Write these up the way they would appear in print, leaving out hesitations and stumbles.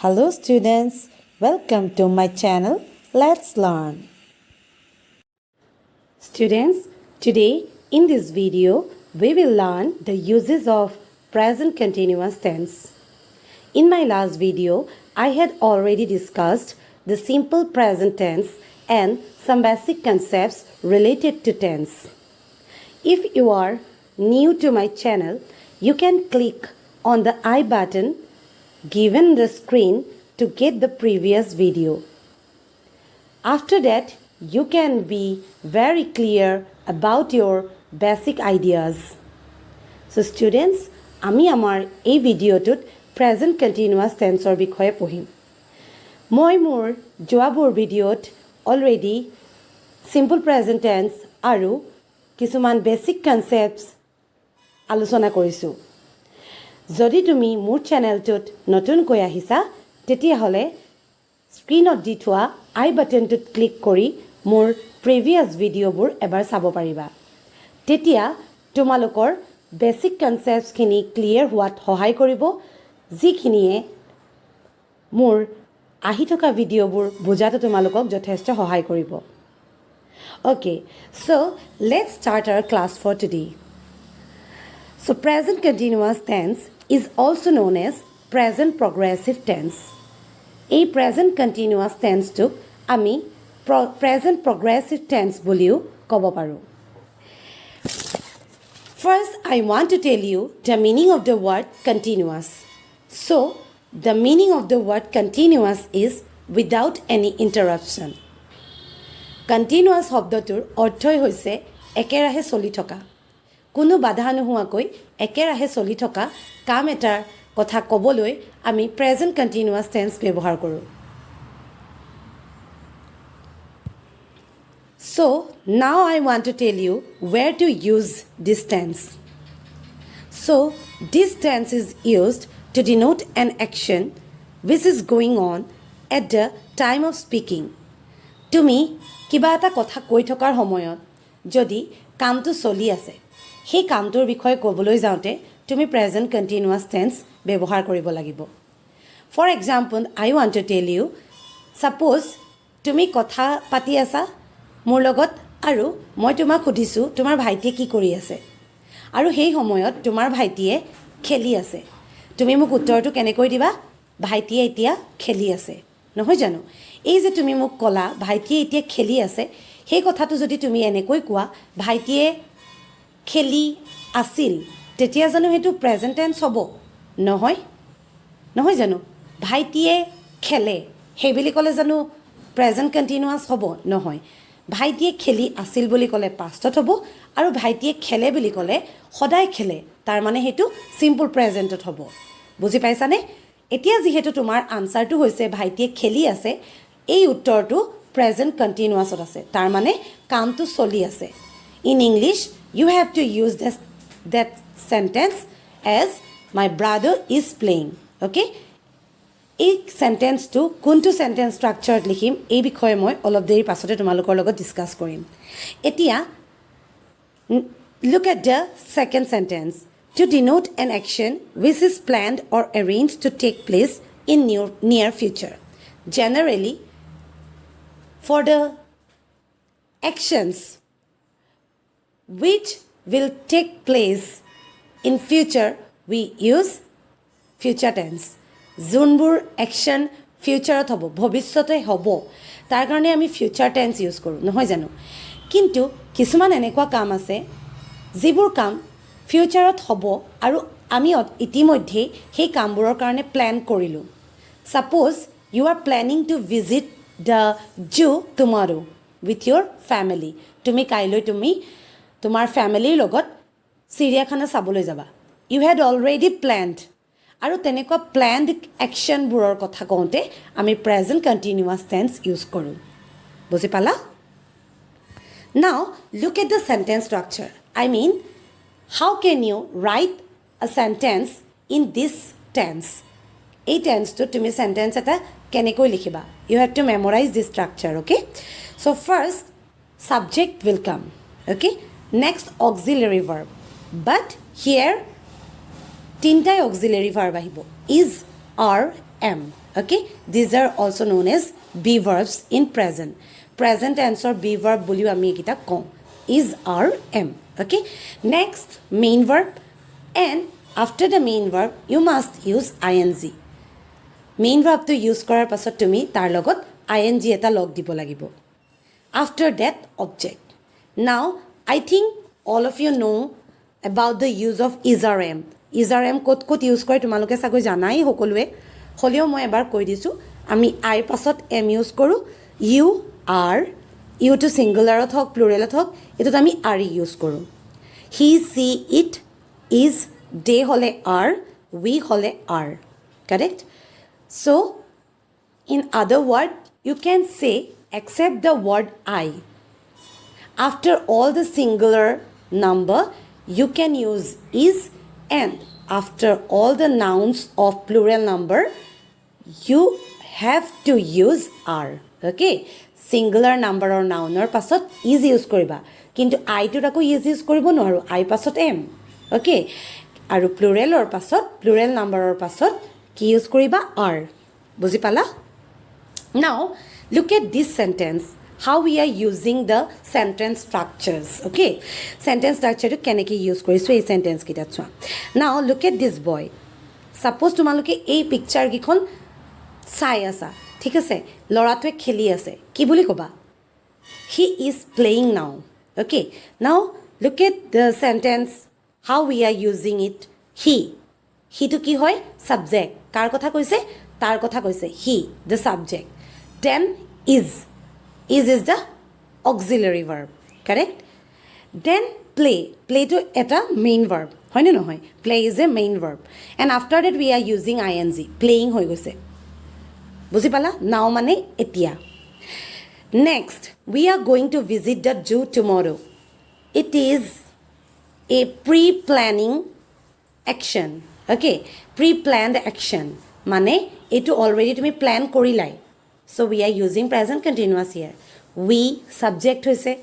Hello students, welcome to my channel. Let's learn. Students, today in this video we will learn the uses of present continuous tense. In my last video, I had already discussed the simple present tense and some basic concepts related to tense. If you are new to my channel, you can click on the I button given the screen to get the previous video. After that, you can be very clear about your basic ideas. So students, আমি আমাৰ এই ভিডিঅ'টোত present continuous টেন্সৰ বিষয়ে পঢ়িম। মই মোৰ যোৱাবোৰ ভিডিঅ'ত already simple present tense আৰু কিছুমান বেছিক কনচেপ্টছ আলোচনা কৰিছোঁ। যদি তুমি মোৰ চেনেলটোত নতুনকৈ আহিছা তেতিয়াহ'লে স্ক্ৰীনত দি থোৱা আই বাটনটোত ক্লিক কৰি মোৰ প্ৰিভিয়াছ ভিডিঅ'বোৰ এবাৰ চাব পাৰিবা। তেতিয়া তোমালোকৰ বেছিক কনচেপ্টছখিনি ক্লিয়াৰ হোৱাত সহায় কৰিব, যিখিনিয়ে মোৰ আহি থকা ভিডিঅ'বোৰ বুজাটো তোমালোকক যথেষ্ট সহায় কৰিব। Okay, so let's start our class for today. So present continuous tense is also known as present progressive tense. A present continuous tense took ami present progressive tense buliu kobo paru. First, I want to tell you the meaning of the word continuous. So, the meaning of the word continuous is without any interruption. Continuous শব্দটোৰ অৰ্থই হৈছে একেৰাহে চলি থকা, কোনো বাধা নোহোৱাকৈ একেৰাহে চলি থকা কাম এটাৰ কথা ক'বলৈ আমি প্ৰেজেণ্ট কণ্টিনিউৱাছ টেন্স ব্যৱহাৰ কৰোঁ। So, now I want to tell you where to use this tense. So, this tense is used to denote an action which is going on at the time of speaking. তুমি কিবা এটা কথা কৈ থকাৰ সময়ত যদি কামটো চলি আছে, সেই কামটোৰ বিষয়ে ক'বলৈ যাওঁতে তুমি প্ৰেজেণ্ট কণ্টিনিউৱাছ টেন্স ব্যৱহাৰ কৰিব লাগিব। For example, I want to tell you, suppose তুমি কথা পাতি আছা মোৰ লগত আৰু মই তোমাক সুধিছোঁ তোমাৰ ভাইটিয়ে কি কৰি আছে, আৰু সেই সময়ত তোমাৰ ভাইটিয়ে খেলি আছে। তুমি মোক উত্তৰটো কেনেকৈ দিবা? ভাইটিয়ে এতিয়া খেলি আছে, নহয় জানো? এই যে তুমি মোক ক'লা ভাইটিয়ে এতিয়া খেলি আছে, সেই কথাটো যদি তুমি এনেকৈ কোৱা ভাইটিয়ে খেলি আছিল, তেতিয়া জানো সেইটো প্ৰেজেণ্ট টেন্স হ'ব? নহয়, নহয় জানো? ভাইটিয়ে খেলে সেই বুলি ক'লে জানো প্ৰেজেণ্ট কণ্টিনিউৱাছ হ'ব? নহয়। ভাইটিয়ে খেলি আছিল বুলি ক'লে পাষ্টত হ'ব, আৰু ভাইটিয়ে খেলে বুলি ক'লে সদায় খেলে, তাৰমানে সেইটো চিম্পল প্ৰেজেণ্টত হ'ব। বুজি পাইছানে? এতিয়া যিহেতু তোমাৰ আনচাৰটো হৈছে ভাইটিয়ে খেলি আছে, এই উত্তৰটো প্ৰেজেণ্ট কণ্টিনিউৱাছত আছে, তাৰমানে কামটো চলি আছে। In English you have to use that sentence as my brother is playing. Okay? এই সেন্টেন্সটো কোনটো সেন্টেন্স স্ট্ৰাকচাৰত লিখিম এই বিষয়ে মই অলপ দেৰি পাছতে তোমালোকৰ লগত ডিছকাছ কৰিম। এতিয়া look at the second sentence. To denote an action which is planned or arranged to take place in near future. Generally, for the actions which will take place in future, we use future tense. যোনবোৰ action ফিউচাৰত হ'ব, ভৱিষ্যতে হ'ব, তাৰ কাৰণে আমি future tense use কৰোঁ, নহয় জানো? কিন্তু কিছুমান এনেকুৱা কাম আছে যিবোৰ কাম ফিউচাৰত হ'ব আৰু আমি ইতিমধ্যেই সেই কামবোৰৰ কাৰণে প্লেন কৰিলোঁ। Suppose you are planning to visit the zoo tomorrow with your family. তুমি কাইলৈ তোমাৰ ফেমিলিৰ লগত চিৰিয়াখানা চাবলৈ যাবা। ইউ হেড অলৰেডি প্লেণ্ড, আৰু তেনেকুৱা প্লেণ্ড একশ্যনবোৰৰ কথা কওঁতে আমি প্ৰেজেণ্ট কণ্টিনিউৱাছ টেন্স ইউজ কৰোঁ। বুজি পালা? Now look at the sentence structure. I mean, how can you write a sentence in this tense? এই টেন্সটোত তুমি চেণ্টেন্স এটা কেনেকৈ লিখিবা? You have to memorise this structure. Okay, so' first subject will come. Okay, next auxiliary verb, but here তিনটাই auxiliary verb আহিব, is, are, am. Okay, these are also known as be verbs in present. Present tense be verb বুলিও আমি এটা কওঁ is are am. Okay, next main verb, and after the main verb you must use ing. Main verb to use কৰাৰ পাছত তুমি তাৰ লগত ing এটা লগ দিব লাগিব. After that object. Now I think all of you know about the use of is or am. Is or am ক'ত ক'ত ইউজ কৰে তোমালোকে চাগৈ জানাই সকলোৱে, হ'লেও মই এবাৰ কৈ দিছোঁ. আমি আইৰ পাছত এম ইউজ কৰোঁ, ইউ আৰ, ইউটো ছিংগুলাৰত হওক প্লুৰেলত হওক এইটোত আমি আৰ ইউজ কৰোঁ. হি চি ইট ইজ, দে হ'লে আৰ, উই হ'লে আৰ. কাৰেক্ট? চ' ইন আদাৰ ৱৰ্ড ইউ কেন চে except the word I. After all the singular number you can use is, and after all the nouns of plural number you have to use are. Okay, singular number or noun or pasot is use koriba, kintu I to rako is use koribo noaru, I pasot am. Okay, aru plural or pasot plural number or pasot ki use koriba are. Buzi pala? Now look at this sentence, how we are using the sentence structures. Okay, sentence structure to keneki use korisu ei sentence kita chua. Now look at this boy. Suppose tomaloke ei picture gikhon sai asa, thik ase, loratue kheli ase, ki boli koba? He is playing now. Okay, now look at the sentence, how we are using it. He to ki hoy? Subject. Kar kotha koise? Tar kotha koise. He, the subject. Then is the auxiliary verb. Correct? Then play to eta main verb. Hoy ne nohoy? Play is a main verb, and after that we are using ing. Playing hoy goise. Buzi pala? Now mane etia. Next we are going to visit the zoo tomorrow. It is a pre-planning action. Okay, pre-planned action mane etu already tumi plan korilai. So we are using present continuous here. We subject hoise,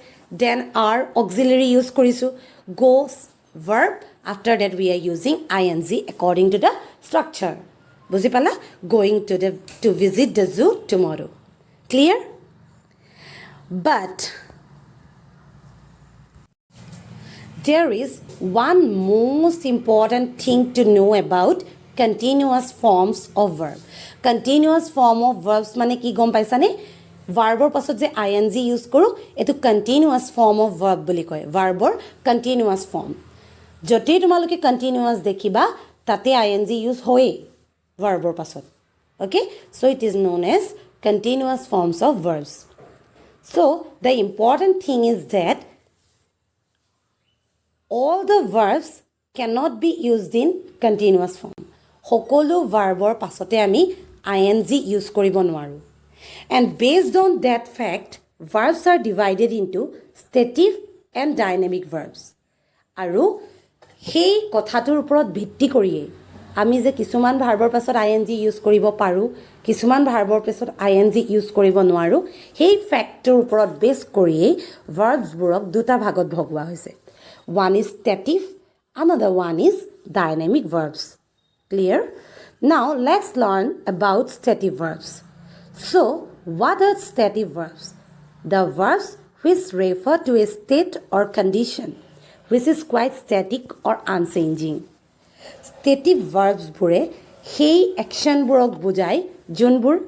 then our auxiliary use korisu, goes verb, after that we are using ing according to the structure. Buzi pala? Going to visit the zoo tomorrow. Clear? But there is one most important thing to know about continuous forms of verb. Continuous form of verbs mane ki gom paisa ne? Verbor pasot je ing use koru, etu continuous form of verb boli koy. Verbor continuous form. Jote tumaloke continuous dekhiba tate ing use hoye verbor pasot. Okay, so it is known as continuous forms of verbs. So the important thing is that all the verbs cannot be used in continuous form. Hokolo verbor pasote ami ing use koribo noaru. And based on that fact, verbs are divided into stative and dynamic verbs. Aru hei kothatur uporot bhitti koriye ami je kisuman verbor pasot ing use koribo paru, kisuman verbor pasot ing use koribo noaru, hei factor uporot base koriye verbs burok duta bhagot bhogwa hoise. One is stative, another one is dynamic verbs. Clear? Now let's learn about stative verbs. So what are stative verbs? The verbs which refer to a state or condition which is quite static or unchanging. Stative verbs bure hei action burok bujai junbur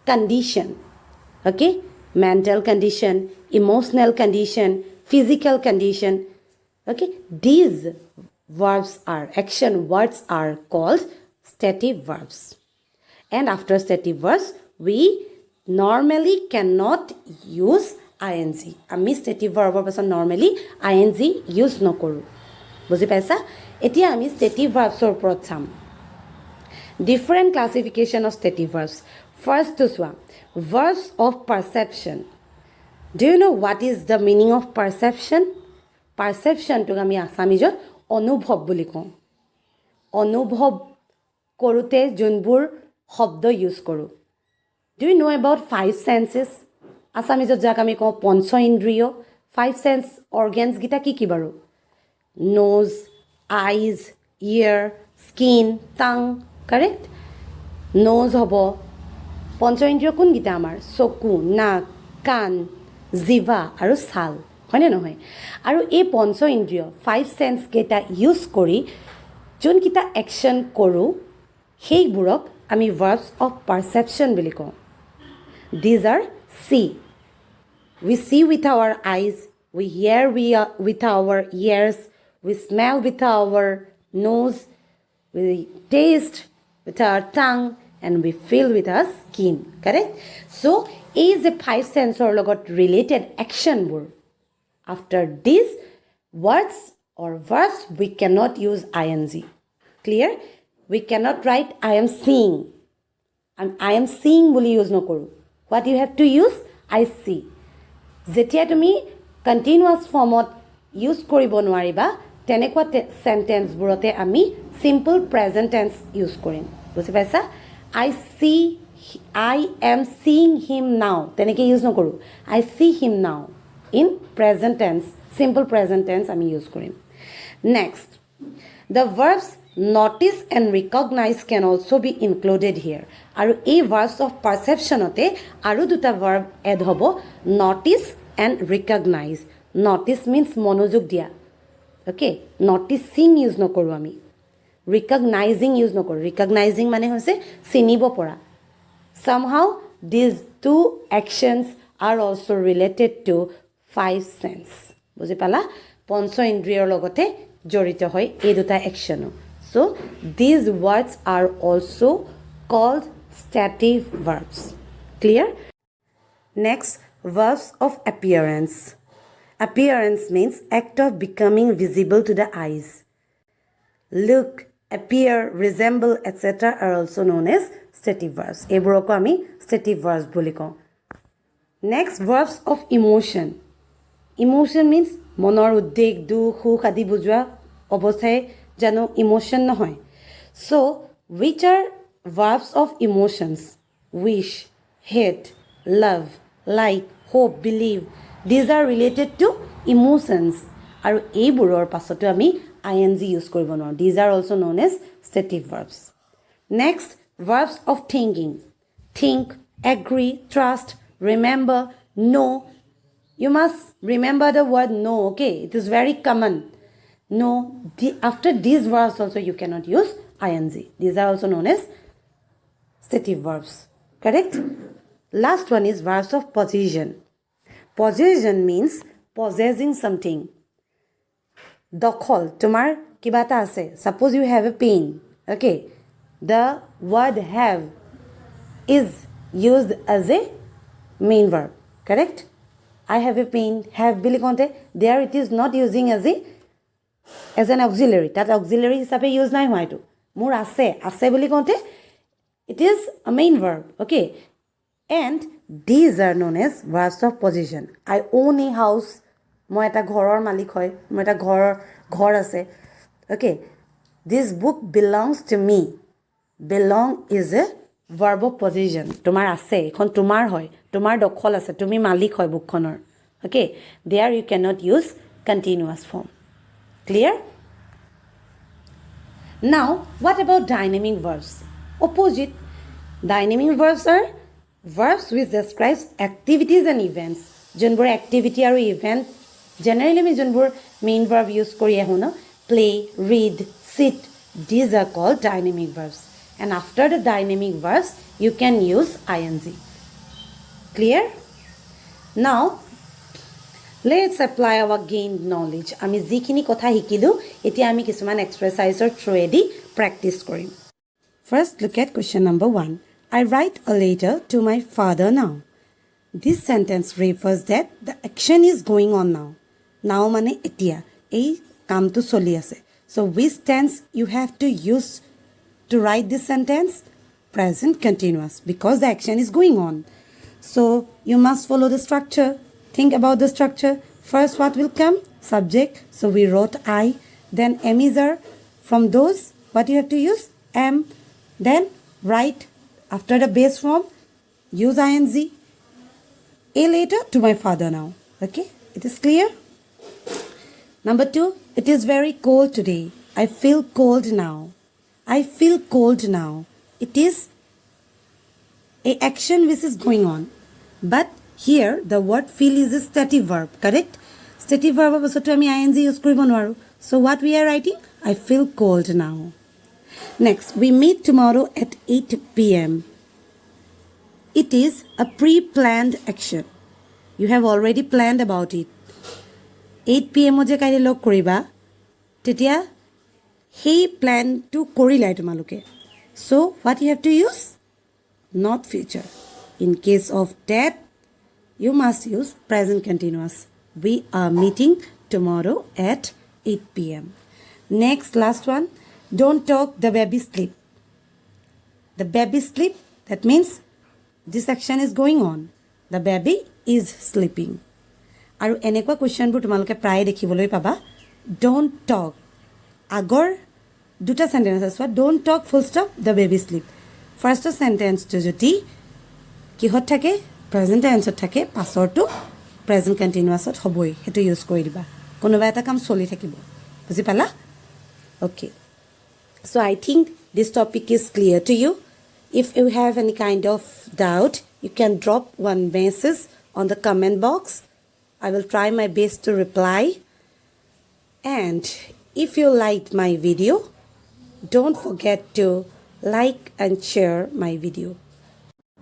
condition. Okay, mental condition, emotional condition, physical condition. Okay, these verbs are action words are called stative verbs. And after stative verbs we normally cannot use ing. Ami stative verbor pason normally ing use nokoru. Buzi paisa? Etia ami stative verbs or uporot cham. Different classification of stative verbs. First to swa verbs of perception. Do you know what is the meaning of perception? Perception to ami Assamese অনুভৱ বুলি কওঁ. অনুভৱ কৰোতে যোনবোৰ শব্দ use কৰোঁ. Do you know about 5 senses? Assamese যাক আমি কওঁ পঞ্চ ইন্দ্ৰিয়. 5 sense organs গিটা কি কি বাৰু? Nose, eyes, ear, skin, tongue. Correct? Nose hobo, পঞ্চ ইন্দ্ৰিয় কোনকেইটা আমাৰ চকু নাক কাণ জিভা আৰু ছাল হয়নে নহয় আৰু এই পঞ্চ ইন্দ্ৰিয় 5 সেন্স কেইটা ইউজ কৰি যোনকেইটা একশ্যন কৰোঁ সেইবোৰক আমি ভাৰ্বছ অফ পাৰচেপশ্যন বুলি কওঁ these are see. We see with our eyes, we hear with our ears, we smell with our nose, we taste with our tongue, and we feel with our skin. Correct? So, is a 5 sensor logot related action word. After these words or verbs, we cannot use ing. Clear? We cannot write I am seeing. I am seeing বুলি use নকৰোঁ. What you have to use? I see. যেতিয়া তুমি continuous ফৰ্মত use কৰিব নোৱাৰিবা তেনেকুৱা চেণ্টেন্সবোৰতে আমি simple present tense use কৰিম বুজি পাইছা I am seeing him now তেনেকৈ ইউজ নকৰোঁ I see him now in present tense simple present tense আমি ইউজ কৰিম next the verbs notice and recognize can also be included here আৰু এই verbs of perceptionতে আৰু দুটা verb add হ'ব notice and recognize notice means মনোযোগ দিয়া okay noticing use নকৰোঁ আমি recognizing use নকৰোঁ recognizing মানে হৈছে চিনিব পৰা somehow these two actions are also related to 5 sense বুজি পালা পঞ্চ ইন্দ্ৰিয়ৰ লগতে জড়িত হয় এই দুটা একশ্যনো so these words are also called stative verbs clear next verbs of appearance appearance means act of becoming visible to the eyes look appear resemble etc are also known as stative verbs এইবোৰকো আমি stative verbs বুলি কওঁ next verbs of emotion emotion means মনৰ উদ্বেগ দুখ সুখ আদি বুজোৱা অৱস্থাই জানো ইমোশন নহয় so which are verbs of emotions wish hate love like hope believe these are related to emotions আৰু এইবোৰৰ পাছতো আমি ing ইউজ কৰিব নোৱাৰোঁ these are also known as stative verbs next verbs of thinking think agree trust remember know you must remember the word know okay it is very common no after these verbs also you cannot use ing these are also known as stative verbs correct last one is verbs of possession possession means possessing something দখল তোমাৰ কিবা এটা আছে suppose you have a pen okay the word have is used as a main verb correct I have a pen have বুলি কওঁতে there it is not using as an auxiliary that auxiliary হিচাপে use নাই হোৱা এইটো মোৰ আছে বুলি কওঁতে it is a main verb okay and these are known as verbs of possession I own a house মই এটা ঘৰৰ মালিক হয় মোৰ এটা ঘৰ আছে okay this book belongs to me belong is a verb of possession তোমাৰ আছে এখন তোমাৰ হয় তোমাৰ দখল আছে তুমি মালিক হয় বুকখনৰ okay there you cannot use continuous form clear now what about dynamic verbs opposite dynamic verbs are verbs which describes activities and events যোনবোৰ activity আৰু event generally আমি যোনবোৰ main verb use কৰি আহোঁ ন play read sit these are called dynamic verbs and after the dynamic verbs you can use ing clear now let's apply our gained knowledge আমি যিখিনি কথা শিকিলোঁ এতিয়া আমি কিছুমান এক্সাৰচাইজৰ থ্ৰুৱেদি প্ৰেক্টিছ কৰিম first look at question number 1 I write a letter to my father now this sentence refers that the action is going on now মানে এতিয়া এই কামটো চলি আছে so which tense you have to use to write this sentence present continuous because the action is going on so you must follow the structure think about the structure first what will come subject so we wrote I then am is are from those what you have to use am then write after the base form use ing a letter to my father now okay it is clear number 2 it is very cold today I feel cold now it is a action which is going on. But here the word feel is a stative verb, correct? Stative verb পাছতো আমি ing use কৰিব নোৱাৰো. So what we are writing? I feel cold now. Next, we meet tomorrow at 8 p.m. It is a pre-planned action. You have already planned about it. 8 p.m. যে কাইলৈ লগ কৰিবা তেতিয়া সেই প্ল্যানটো কৰিলাই তোমালোকে. So what you have to use? Not future. In case of that, you must use present continuous. We are meeting tomorrow at 8 p.m. Next, last one. Don't talk, the baby sleep. The baby sleep, that means this action is going on. The baby is sleeping. আৰু এনেকুৱা কুৱেশ্যনবোৰ তোমালোকে প্ৰায় দেখিবলৈ পাবা. Don't talk. আগৰ দুটা sentence আছে. Don't talk full stop, the baby sleep. First সেন্টেন্সটো যদি কিহত থাকে প্ৰেজেণ্ট টেন্সত থাকে পাছৰটো প্ৰেজেণ্ট কণ্টিনিউৱাছত হ'বই. সেইটো ইউজ কৰি দিবা. কোনোবা এটা কাম চলি থাকিব. বুজি পালা? Okay. So I think this topic is clear to you. If you have any kind of doubt, you can drop one message on the comment box. I will try my best to reply. And if you liked my video, don't forget to like and share my video.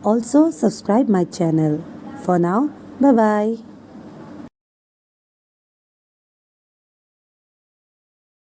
Also subscribe my channel. For now, bye bye.